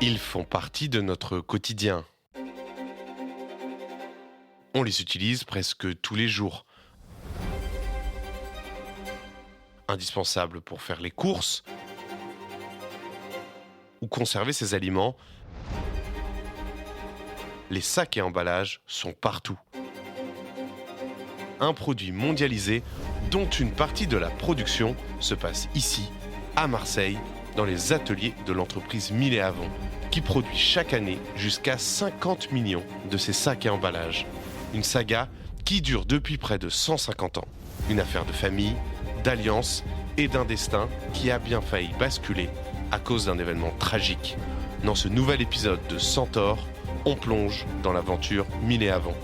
Ils font partie de notre quotidien. On les utilise presque tous les jours. Indispensables pour faire les courses ou conserver ses aliments, les sacs et emballages sont partout. Un produit mondialisé dont une partie de la production se passe ici, à Marseille, dans les ateliers de l'entreprise Millet Avon, qui produit chaque année jusqu'à 50 millions de ces sacs et emballages. Une saga qui dure depuis près de 150 ans. Une affaire de famille, d'alliance et d'un destin qui a bien failli basculer à cause d'un événement tragique. Dans ce nouvel épisode de Centaure, on plonge dans l'aventure Millet Avon.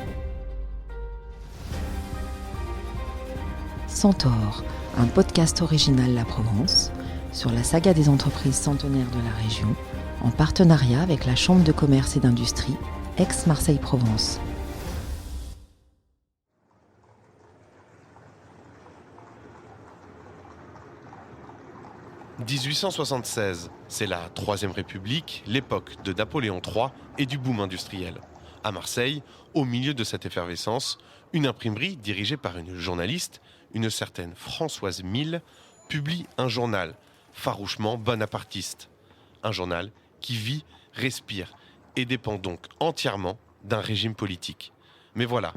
Centaure, un podcast original La Provence, sur la saga des entreprises centenaires de la région, en partenariat avec la Chambre de commerce et d'industrie, Aix-Marseille-Provence. « 1876, c'est la Troisième République, l'époque de Napoléon III et du boom industriel. À Marseille, au milieu de cette effervescence, une imprimerie dirigée par une journaliste, une certaine Françoise Mille, publie un journal farouchement bonapartiste. Un journal qui vit, respire et dépend donc entièrement d'un régime politique. Mais voilà,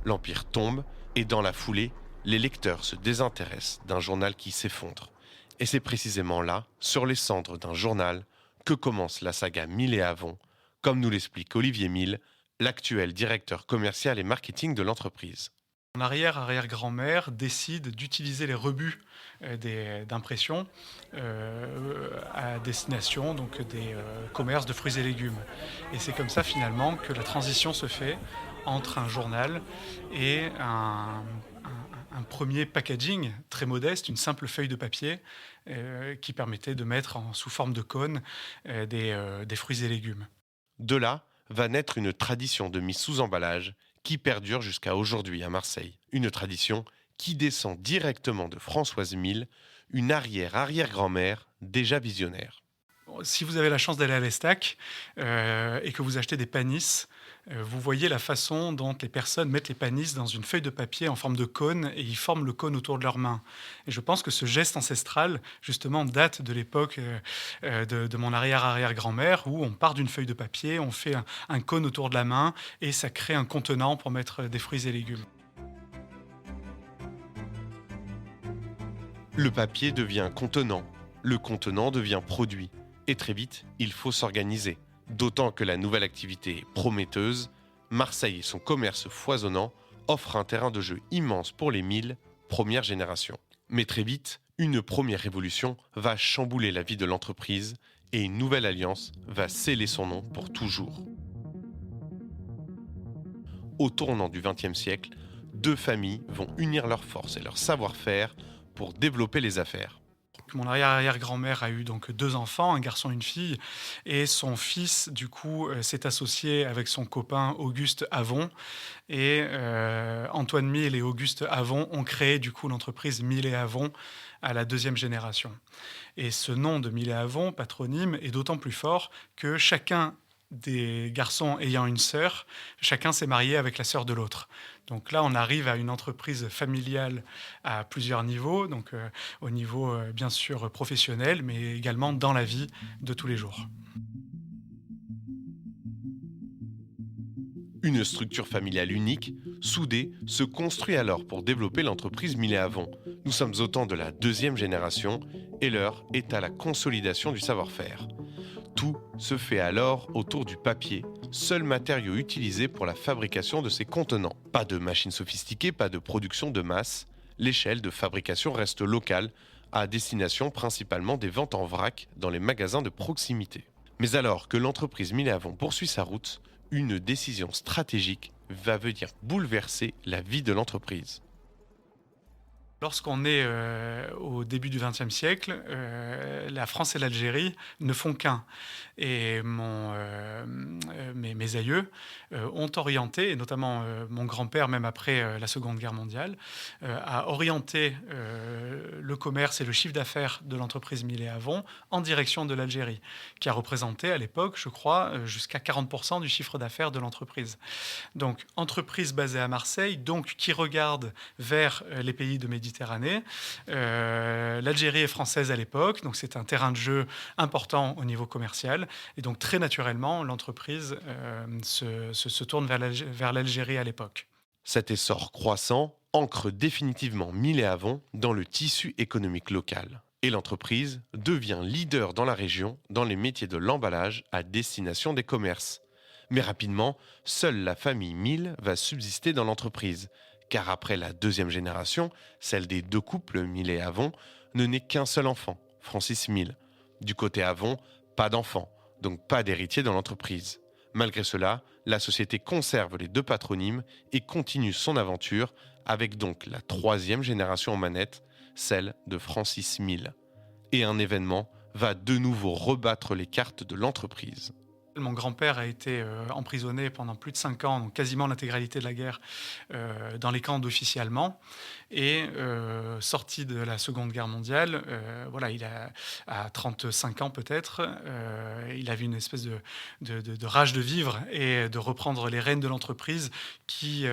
l'Empire tombe et dans la foulée, les lecteurs se désintéressent d'un journal qui s'effondre. Et c'est précisément là, sur les cendres d'un journal, que commence la saga Millet Avon, comme nous l'explique Olivier Mille, l'actuel directeur commercial et marketing de l'entreprise. Mon arrière-arrière-grand-mère décide d'utiliser les rebuts d'impression à destination donc, des commerces de fruits et légumes. Et c'est comme ça finalement que la transition se fait entre un journal et un premier packaging très modeste, une simple feuille de papier qui permettait de mettre sous forme de cône des fruits et légumes. De là va naître une tradition de mise sous emballage qui perdure jusqu'à aujourd'hui à Marseille. Une tradition qui descend directement de Françoise Mille, une arrière-arrière-grand-mère déjà visionnaire. Si vous avez la chance d'aller à l'Estac et que vous achetez des panisses, vous voyez la façon dont les personnes mettent les panisses dans une feuille de papier en forme de cône et ils forment le cône autour de leurs mains. Et je pense que ce geste ancestral, justement, date de l'époque de mon arrière-arrière-grand-mère où on part d'une feuille de papier, on fait un cône autour de la main et ça crée un contenant pour mettre des fruits et légumes. Le papier devient contenant, le contenant devient produit. Et très vite, il faut s'organiser. D'autant que la nouvelle activité est prometteuse, Marseille et son commerce foisonnant offrent un terrain de jeu immense pour les Mille, première génération. Mais très vite, une première révolution va chambouler la vie de l'entreprise et une nouvelle alliance va sceller son nom pour toujours. Au tournant du XXe siècle, deux familles vont unir leurs forces et leur savoir-faire pour développer les affaires. Mon arrière-arrière-grand-mère a eu donc 2 enfants, un garçon et une fille, et son fils, du coup, s'est associé avec son copain Auguste Avon, et Antoine Mille et Auguste Avon ont créé du coup l'entreprise Millet Avon à la 2e génération. Et ce nom de Millet Avon, patronyme, est d'autant plus fort que chacun des garçons ayant une sœur, chacun s'est marié avec la sœur de l'autre. Donc là, on arrive à une entreprise familiale à plusieurs niveaux, donc au niveau bien sûr professionnel, mais également dans la vie de tous les jours. Une structure familiale unique, soudée, se construit alors pour développer l'entreprise Millet Avon. Nous sommes au temps de la 2e génération et l'heure est à la consolidation du savoir-faire. Tout se fait alors autour du papier, seul matériau utilisé pour la fabrication de ces contenants. Pas de machines sophistiquées, pas de production de masse. L'échelle de fabrication reste locale, à destination principalement des ventes en vrac dans les magasins de proximité. Mais alors que l'entreprise Millet Avon poursuit sa route, une décision stratégique va venir bouleverser la vie de l'entreprise. Lorsqu'on est au début du XXe siècle, la France et l'Algérie ne font qu'un. Et mes aïeux ont orienté, et notamment mon grand-père, même après la Seconde Guerre mondiale, a orienté le commerce et le chiffre d'affaires de l'entreprise Millet Avon en direction de l'Algérie, qui a représenté à l'époque, je crois, jusqu'à 40% du chiffre d'affaires de l'entreprise. Donc, entreprise basée à Marseille, donc qui regarde vers les pays de Méditerranée. L'Algérie est française à l'époque, donc c'est un terrain de jeu important au niveau commercial. Et donc très naturellement, l'entreprise se tourne vers l'Algérie à l'époque. Cet essor croissant ancre définitivement Millet Avon dans le tissu économique local. Et l'entreprise devient leader dans la région dans les métiers de l'emballage à destination des commerces. Mais rapidement, seule la famille Mille va subsister dans l'entreprise. Car après la deuxième génération, celle des deux couples Millet et Avon, ne naît qu'un seul enfant, Francis Mille. Du côté Avon, pas d'enfant, donc pas d'héritier dans l'entreprise. Malgré cela, la société conserve les deux patronymes et continue son aventure avec donc la troisième génération en manette, celle de Francis Mille. Et un événement va de nouveau rebattre les cartes de l'entreprise. Mon grand-père a été emprisonné pendant plus de 5 ans, donc quasiment l'intégralité de la guerre, dans les camps d'officiers allemands. Et sorti de la Seconde Guerre mondiale, il a 35 ans peut-être, il avait une espèce de rage de vivre et de reprendre les rênes de l'entreprise qui,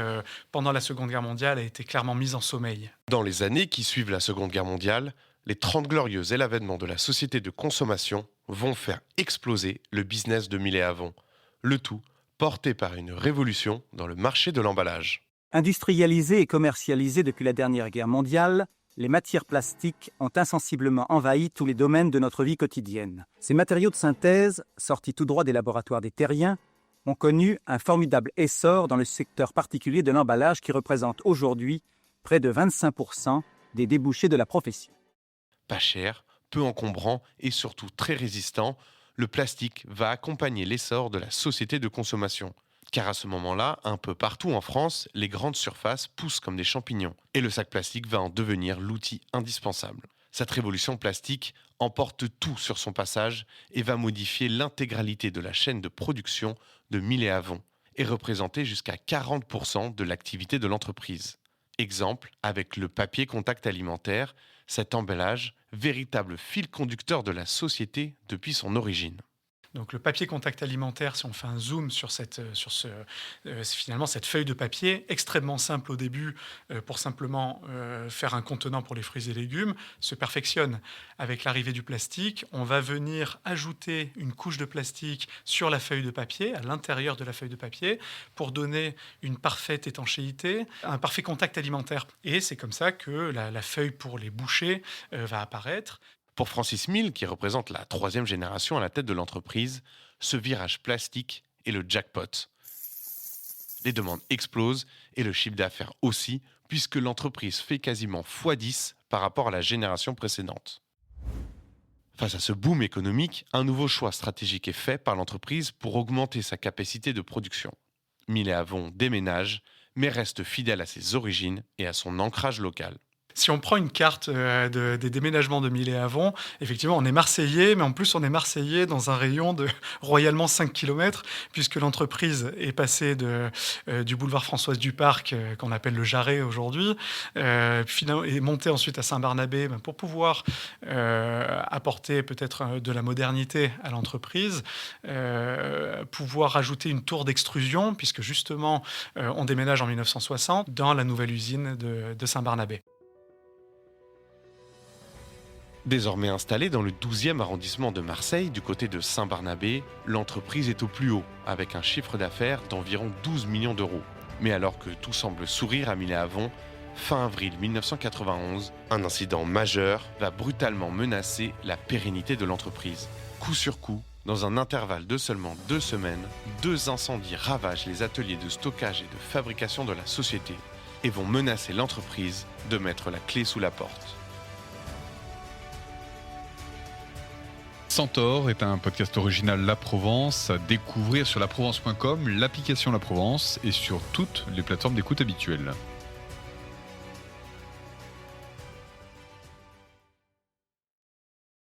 pendant la Seconde Guerre mondiale, a été clairement mise en sommeil. Dans les années qui suivent la Seconde Guerre mondiale, les 30 Glorieuses et l'avènement de la société de consommation vont faire exploser le business de Millet Avon. Le tout porté par une révolution dans le marché de l'emballage. Industrialisées et commercialisées depuis la dernière guerre mondiale, les matières plastiques ont insensiblement envahi tous les domaines de notre vie quotidienne. Ces matériaux de synthèse, sortis tout droit des laboratoires des terriens, ont connu un formidable essor dans le secteur particulier de l'emballage qui représente aujourd'hui près de 25% des débouchés de la profession. Pas cher, peu encombrant et surtout très résistant, le plastique va accompagner l'essor de la société de consommation. Car à ce moment-là, un peu partout en France, les grandes surfaces poussent comme des champignons. Et le sac plastique va en devenir l'outil indispensable. Cette révolution plastique emporte tout sur son passage et va modifier l'intégralité de la chaîne de production de Millet Avon et représenter jusqu'à 40% de l'activité de l'entreprise. Exemple avec le papier contact alimentaire, cet emballage, véritable fil conducteur de la société depuis son origine. Donc le papier contact alimentaire, si on fait un zoom sur finalement cette feuille de papier, extrêmement simple au début pour simplement faire un contenant pour les fruits et légumes, se perfectionne. Avec l'arrivée du plastique, on va venir ajouter une couche de plastique sur la feuille de papier, à l'intérieur de la feuille de papier, pour donner une parfaite étanchéité, un parfait contact alimentaire. Et c'est comme ça que la feuille pour les bouchées va apparaître. Pour Francis Mille, qui représente la troisième génération à la tête de l'entreprise, ce virage plastique est le jackpot. Les demandes explosent et le chiffre d'affaires aussi, puisque l'entreprise fait quasiment x10 par rapport à la génération précédente. Face à ce boom économique, un nouveau choix stratégique est fait par l'entreprise pour augmenter sa capacité de production. Millet Avon déménage, mais reste fidèle à ses origines et à son ancrage local. Si on prend une carte des déménagements de Millet Avon, effectivement, on est Marseillais, mais en plus, on est Marseillais dans un rayon de royalement 5 km, puisque l'entreprise est passée du boulevard Françoise Duparc, qu'on appelle le Jarret aujourd'hui, et montée ensuite à Saint-Barnabé pour pouvoir apporter peut-être de la modernité à l'entreprise, pouvoir ajouter une tour d'extrusion, puisque justement, on déménage en 1960 dans la nouvelle usine de Saint-Barnabé. Désormais installée dans le 12e arrondissement de Marseille, du côté de Saint-Barnabé, l'entreprise est au plus haut, avec un chiffre d'affaires d'environ 12 millions d'euros. Mais alors que tout semble sourire à Millet Avon, fin avril 1991, un incident majeur va brutalement menacer la pérennité de l'entreprise. Coup sur coup, dans un intervalle de seulement 2 semaines, 2 incendies ravagent les ateliers de stockage et de fabrication de la société et vont menacer l'entreprise de mettre la clé sous la porte. Centaure est un podcast original La Provence à découvrir sur laprovence.com, l'application La Provence et sur toutes les plateformes d'écoute habituelles.